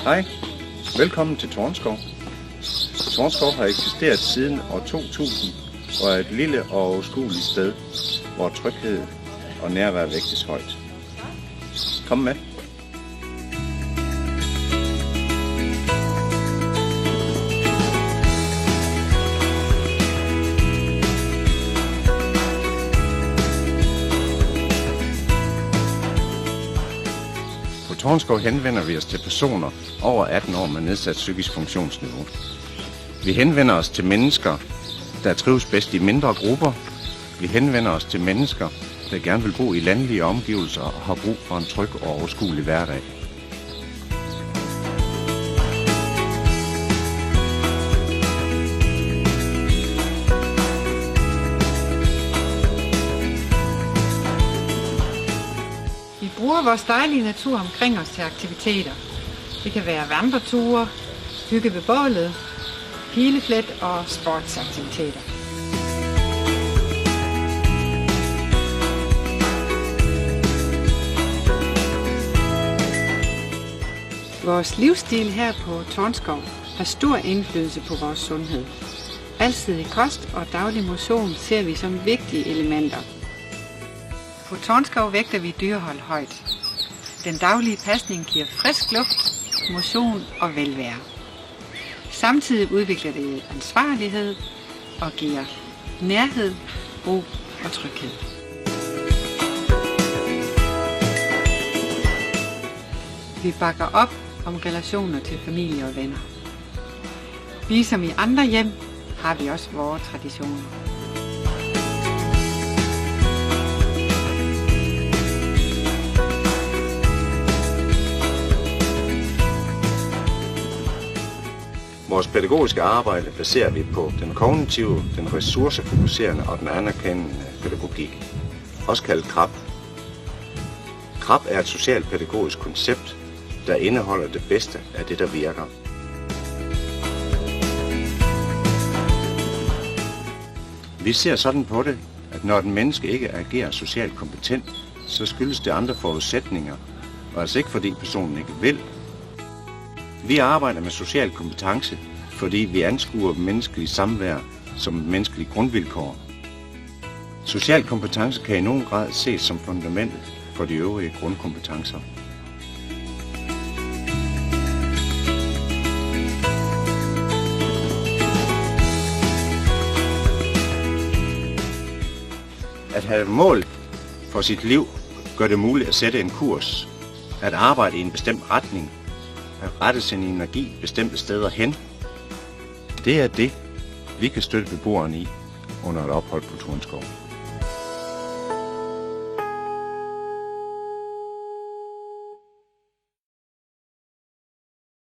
Hej, velkommen til Tornskov. Tornskov har eksisteret siden år 2000 og er et lille og overskueligt sted, hvor tryghed og nærvær vægtes højt. Kom med. På Tornskov henvender vi os til personer over 18 år med nedsat psykisk funktionsniveau. Vi henvender os til mennesker, der trives bedst i mindre grupper. Vi henvender os til mennesker, der gerne vil bo i landlige omgivelser og har brug for en tryg og overskuelig hverdag. Vi bruger vores dejlige natur omkring os til aktiviteter. Det kan være vandreture, hygge ved bålet, pileflet og sportsaktiviteter. Vores livsstil her på Tornskov har stor indflydelse på vores sundhed. Alsidig kost og daglig motion ser vi som vigtige elementer. På Tornskov vægter vi dyrehold højt. Den daglige pasning giver frisk luft, motion og velvære. Samtidig udvikler det ansvarlighed og giver nærhed, ro og tryghed. Vi bakker op om relationer til familie og venner. Ligesom i andre hjem har vi også vores traditioner. Vores pædagogiske arbejde baserer vi på den kognitive, den ressourcefokuserende og den anerkendende pædagogik, også kaldet KRAP. KRAP er et socialpædagogisk koncept, der indeholder det bedste af det, der virker. Vi ser sådan på det, at når den menneske ikke agerer socialt kompetent, så skyldes det andre forudsætninger, og altså ikke fordi personen ikke vil. Vi arbejder med social kompetence, fordi vi anskuer menneskelig samvær som et menneskeligt grundvilkår. Social kompetence kan i nogen grad ses som fundamentet for de øvrige grundkompetencer. At have mål for sit liv gør det muligt at sætte en kurs, at arbejde i en bestemt retning, at rette sin energi bestemte steder hen. Det er det, vi kan støtte beboerne i under et ophold på Tornskov.